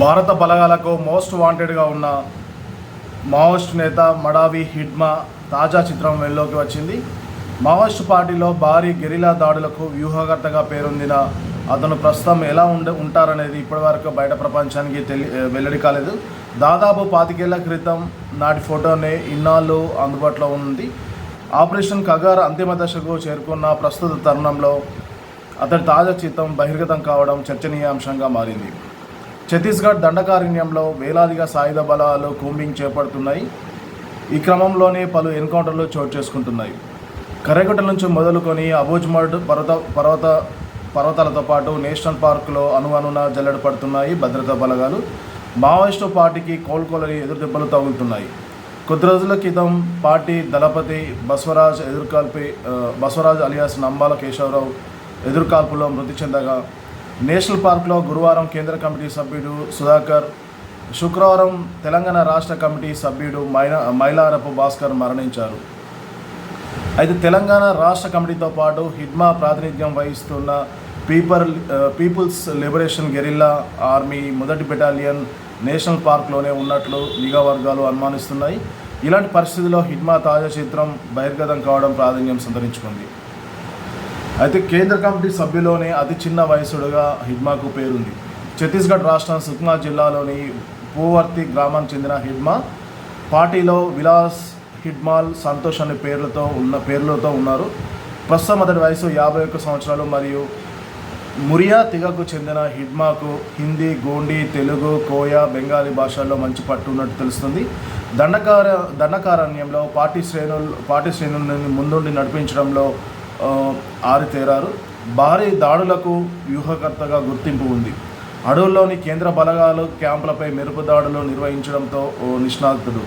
భారత బలగాలకు మోస్ట్ వాంటెడ్గా ఉన్న మావోయిస్ట్ నేత మడావి హిడ్మా తాజా చిత్రం వెలుగులోకి వచ్చింది. మావోయిస్ట్ పార్టీలో భారీ గెరిలా దాడులకు వ్యూహకర్తగా పేరొందిన అతను ప్రస్తుతం ఎలా ఉంటారనేది ఇప్పటివరకు బయట ప్రపంచానికి వెల్లడి కాలేదు. దాదాపు 25 ఏళ్ల క్రితం నాటి ఫోటోనే ఇన్నాళ్ళు అందుబాటులో ఉంది. ఆపరేషన్ కగార్ అంతిమ దశకు చేరుకున్న ప్రస్తుత తరుణంలో అతడి తాజా చిత్రం బహిర్గతం కావడం చర్చనీయాంశంగా మారింది. ఛత్తీస్గఢ్ దండకారణ్యంలో వేలాదిగా సాయుధ బలాలు కూంబింగ్ చేపడుతున్నాయి. ఈ క్రమంలోనే పలు ఎన్కౌంటర్లు చోటు చేసుకుంటున్నాయి. కర్రెగుట్ట నుంచి మొదలుకొని అబూజ్మడ్ పర్వతాలతో పాటు నేషనల్ పార్కులో అణువణున జల్లెడ పడుతున్నాయి భద్రతా బలగాలు. మావోయిస్టు పార్టీకి కోలుకోలని ఎదురుదెబ్బలు తగులుతున్నాయి. కొద్ది రోజుల క్రితం పార్టీ దళపతి బసవరాజ్ అలియాస్ నంబాల కేశవరావు ఎదురుకాల్పులో మృతి చెందగా, నేషనల్ పార్క్లో గురువారం కేంద్ర కమిటీ సభ్యుడు సుధాకర్, శుక్రవారం తెలంగాణ రాష్ట్ర కమిటీ సభ్యుడు మైలారపు భాస్కర్ మరణించారు. అయితే తెలంగాణ రాష్ట్ర కమిటీతో పాటు హిడ్మా ప్రాతినిధ్యం వహిస్తున్న పీపుల్స్ లిబరేషన్ గెరిల్లా ఆర్మీ 1వ బెటాలియన్ నేషనల్ పార్క్లోనే ఉన్నట్లు నిఘా వర్గాలు అనుమానిస్తున్నాయి. ఇలాంటి పరిస్థితుల్లో హిడ్మా తాజా చిత్రం బహిర్గతం కావడం ప్రాధాన్యం సంతరించుకుంది. అయితే కేంద్ర కమిటీ సభ్యులోనే అతి చిన్న వయసుడుగా హిడ్మాకు పేరుంది. ఛత్తీస్గఢ్ రాష్ట్రం సుక్మా జిల్లాలోని పూవర్తి గ్రామానికి చెందిన హిడ్మా పార్టీలో విలాస్ హిడ్మాల్ సంతోష్ అనే పేర్లతో ఉన్నారు. ప్రస్తుతం అతడి వయసు 51 సంవత్సరాలు. మరియు మురియా తెగకు చెందిన హిడ్మాకు హిందీ, గోండి, తెలుగు, కోయా, బెంగాలీ భాషల్లో మంచి పట్టు ఉన్నట్టు తెలుస్తుంది. దండకారణ్యంలో పార్టీ శ్రేణులను ముందుండి నడిపించడంలో ఆరితేరారు. భారీ దాడులకు వ్యూహకర్తగా గుర్తింపు ఉంది. అడవుల్లోని కేంద్ర బలగాలు క్యాంపులపై మెరుపు దాడులు నిర్వహించడంతో నిష్ణాతుడు.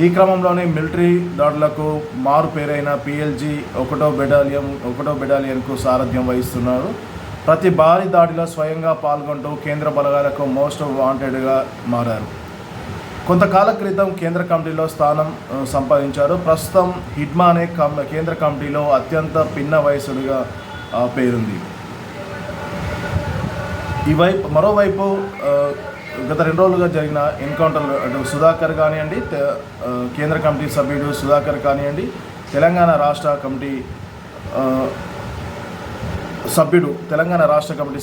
ఈ క్రమంలోనే మిలిటరీ దాడులకు మారు పేరైన PLG 1వ బెటాలియన్కు సారథ్యం వహిస్తున్నారు. ప్రతి భారీ దాడిలో స్వయంగా పాల్గొంటూ కేంద్ర బలగాలకు మోస్ట్ వాంటెడ్గా మారారు. కొంతకాల క్రితం కేంద్ర కమిటీలో స్థానం సంపాదించారు. ప్రస్తుతం హిడ్మా అనే కేంద్ర కమిటీలో అత్యంత పిన్న వయసుడిగా పేరుంది. మరోవైపు గత 2 రోజులుగా జరిగిన ఎన్కౌంటర్లు అటు సుధాకర్ కానివ్వండి, కేంద్ర కమిటీ సభ్యుడు సుధాకర్ కానివ్వండి, తెలంగాణ రాష్ట్ర కమిటీ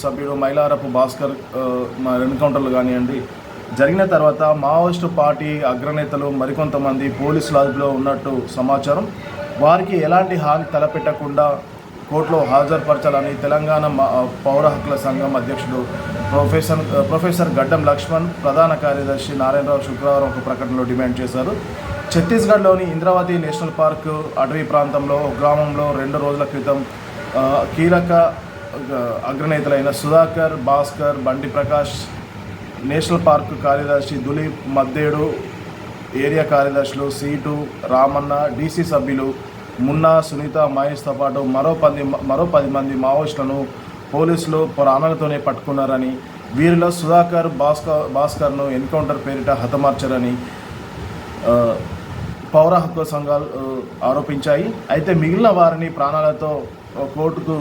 సభ్యుడు మైలారపు భాస్కర్ ఎన్కౌంటర్లు కానివ్వండి జరిగిన తర్వాత మావోయిస్టు పార్టీ అగ్రనేతలు మరికొంతమంది పోలీసుల అదుపులో ఉన్నట్టు సమాచారం. వారికి ఎలాంటి హాని తలపెట్టకుండా కోర్టులో హాజరుపరచాలని తెలంగాణ పౌర హక్కుల సంఘం అధ్యక్షుడు ప్రొఫెసర్ గడ్డం లక్ష్మణ్, ప్రధాన కార్యదర్శి నారాయణరావు శుక్రవారం ఒక ప్రకటనలో డిమాండ్ చేశారు. ఛత్తీస్గఢ్లోని ఇంద్రావతి నేషనల్ పార్క్ అటవీ ప్రాంతంలో గ్రామంలో 2 రోజుల క్రితం కీలక అగ్రనేతలైన సుధాకర్, భాస్కర్, బండి ప్రకాష్, నేషనల్ పార్క్ కార్యదర్శి దులీప్ మద్దేడు, ఏరియా కార్యదర్శులు సీటు రామన్న, DC సభ్యులు మున్నా, సునీత, మహేష్తో పాటు మరో 10 మంది మావోయిస్టులను పోలీసులు ప్రాణాలతోనే పట్టుకున్నారని, వీరిలో సుధాకర్, భాస్కర్ను ఎన్కౌంటర్ పేరిట హతమార్చారని పౌర హక్కు సంఘాలు ఆరోపించాయి. అయితే మిగిలిన వారిని ప్రాణాలతో కోర్టుకు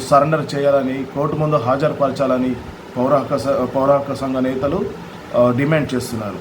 సరెండర్ చేయాలని, కోర్టు ముందు హాజరుపరచాలని పౌర హక్కు సంఘ నేతలు డిమాండ్ చేస్తున్నారు.